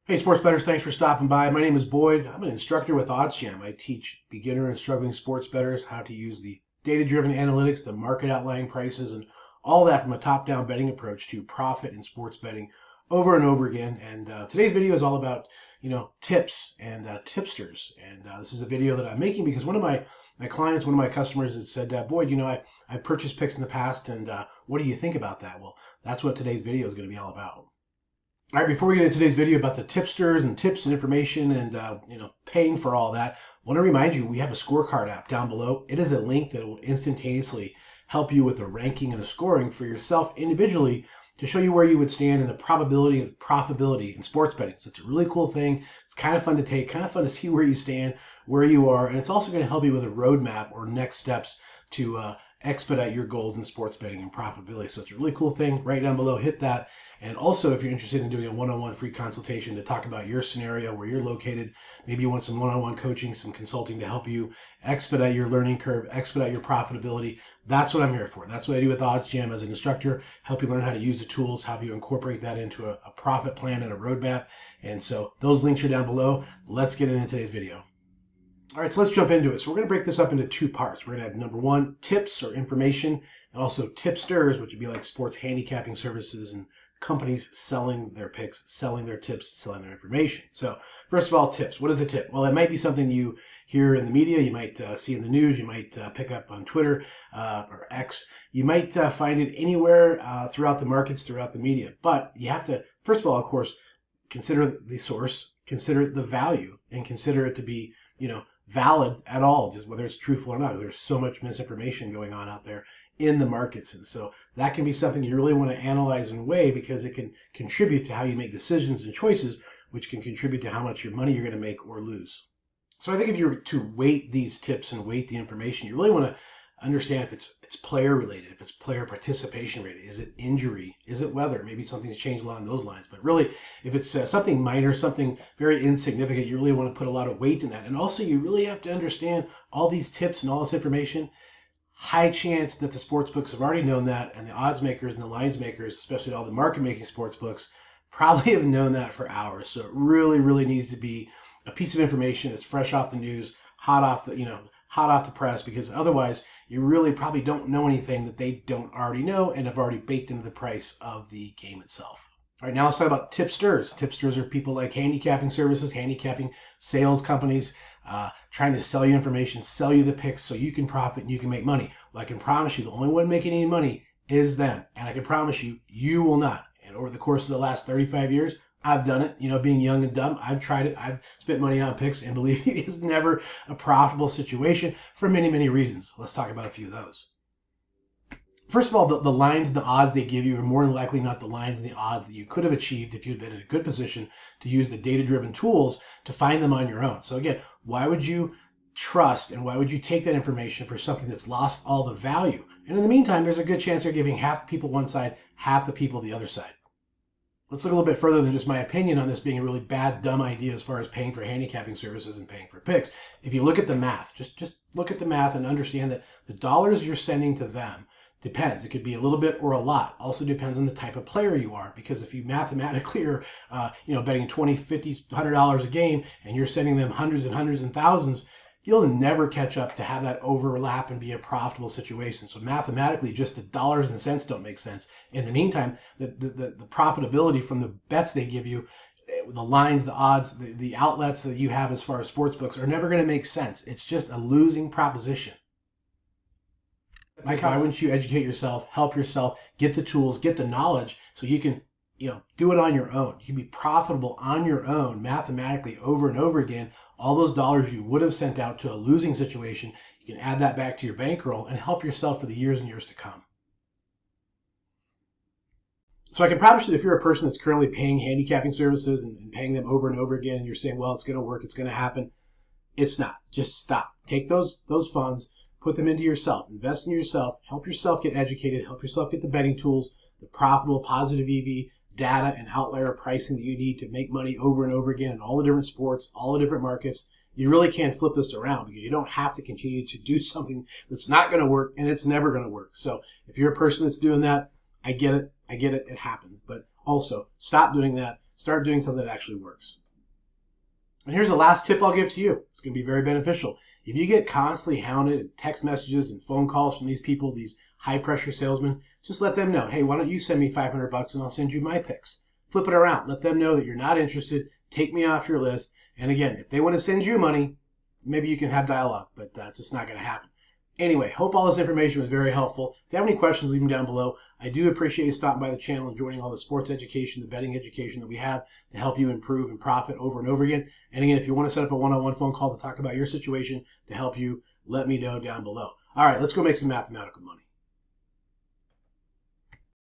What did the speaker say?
Hey, sports bettors, thanks for stopping by. My name is Boyd. I'm an instructor with OddsJam. I teach beginner and struggling sports bettors how to use the data-driven analytics, the market outlying prices, and all that from a top-down betting approach to profit in sports betting over and over again. And today's video is all about, tips and tipsters. And this is a video that I'm making because one of my clients, one of my customers had said, Boyd, I purchased picks in the past, and what do you think about that? Well, that's what today's video is going to be all about. All right, before we get into today's video about the tipsters and tips and information and paying for all that, I want to remind you we have a Scorecard app down below. It is a link that will instantaneously help you with the ranking and the scoring for yourself individually to show you where you would stand in the probability of profitability in sports betting. So it's a really cool thing. It's kind of fun to take, kind of fun to see where you stand, where you are, and it's also going to help you with a roadmap or next steps to expedite your goals in sports betting and profitability. So it's a really cool thing. Right down below, hit that. And also, if you're interested in doing a one-on-one free consultation to talk about your scenario, where you're located, maybe you want some one-on-one coaching, some consulting to help you expedite your learning curve, expedite your profitability, that's what I'm here for. That's what I do with OddsJam as an instructor, help you learn how to use the tools, help you incorporate that into a profit plan and a roadmap. And so those links are down below. Let's get into today's video. All right, so let's jump into it. So we're going to break this up into two parts. We're going to have number one, tips or information, and also tipsters, which would be like sports handicapping services and companies selling their picks, selling their tips, selling their information. So first of all, tips. What is a tip? Well, it might be something you hear in the media. You might see in the news. You might pick up on Twitter or X. You might find it anywhere throughout the markets, throughout the media. But you have to, first of all, of course, consider the source, consider the value, and consider it to be, valid at all, just whether it's truthful or not. There's so much misinformation going on out there in the markets. And so that can be something you really want to analyze and weigh because it can contribute to how you make decisions and choices, which can contribute to how much your money you're going to make or lose. So I think if you were to weight these tips and weight the information, you really want to understand if it's player related, if it's player participation rated, is it injury, is it weather, maybe something's changed along those lines. But really, if it's something minor, something very insignificant, you really want to put a lot of weight in that. And also, you really have to understand all these tips and all this information. High chance that the sports books have already known that, and the odds makers and the lines makers, especially all the market making sports books, probably have known that for hours. So it really, really needs to be a piece of information that's fresh off the news, hot off the press, because otherwise you really probably don't know anything that they don't already know and have already baked into the price of the game itself. All right, now let's talk about tipsters. Tipsters are people like handicapping services, handicapping sales companies, trying to sell you information, sell you the picks so you can profit and you can make money. Well, I can promise you the only one making any money is them. And I can promise you, you will not. And over the course of the last 35 years, I've done it, being young and dumb. I've tried it. I've spent money on picks, and believe me, it's never a profitable situation for many, many reasons. Let's talk about a few of those. First of all, the lines and the odds they give you are more than likely not the lines and the odds that you could have achieved if you'd been in a good position to use the data-driven tools to find them on your own. So again, why would you trust and why would you take that information for something that's lost all the value? And in the meantime, there's a good chance they're giving half the people one side, half the people the other side. Let's look a little bit further than just my opinion on this being a really bad, dumb idea as far as paying for handicapping services and paying for picks. If you look at the math, just look at the math and understand that the dollars you're sending to them depends. It could be a little bit or a lot. Also depends on the type of player you are, because if you mathematically are, betting $20, $50, $100 a game and you're sending them hundreds and hundreds and thousands, you'll never catch up to have that overlap and be a profitable situation. So mathematically, just the dollars and cents don't make sense. In the meantime, the profitability from the bets they give you, the lines, the odds, the outlets that you have as far as sports books are never going to make sense. It's just a losing proposition. Why wouldn't you educate yourself, help yourself, get the tools, get the knowledge so you can do it on your own. You can be profitable on your own mathematically over and over again. All those dollars you would have sent out to a losing situation, you can add that back to your bankroll and help yourself for the years and years to come. So I can promise you that if you're a person that's currently paying handicapping services and paying them over and over again, and you're saying, well, it's going to work, it's going to happen, it's not. Just stop. Take those funds, put them into yourself, invest in yourself, help yourself get educated, help yourself get the betting tools, the profitable positive EV, data and outlier pricing that you need to make money over and over again in all the different sports, all the different markets. You really can't flip this around because you don't have to continue to do something that's not going to work and it's never going to work. So if you're a person that's doing that, I get it, it happens. But also stop doing that. Start doing something that actually works. And here's the last tip I'll give to you. It's going to be very beneficial. If you get constantly hounded, text messages and phone calls from these people, these high-pressure salesmen, just let them know, hey, why don't you send me $500 and I'll send you my picks. Flip it around. Let them know that you're not interested. Take me off your list. And again, if they want to send you money, maybe you can have dialogue, but that's just not going to happen. Anyway, hope all this information was very helpful. If you have any questions, leave them down below. I do appreciate you stopping by the channel and joining all the sports education, the betting education that we have to help you improve and profit over and over again. And again, if you want to set up a one-on-one phone call to talk about your situation to help you, let me know down below. All right, let's go make some mathematical money.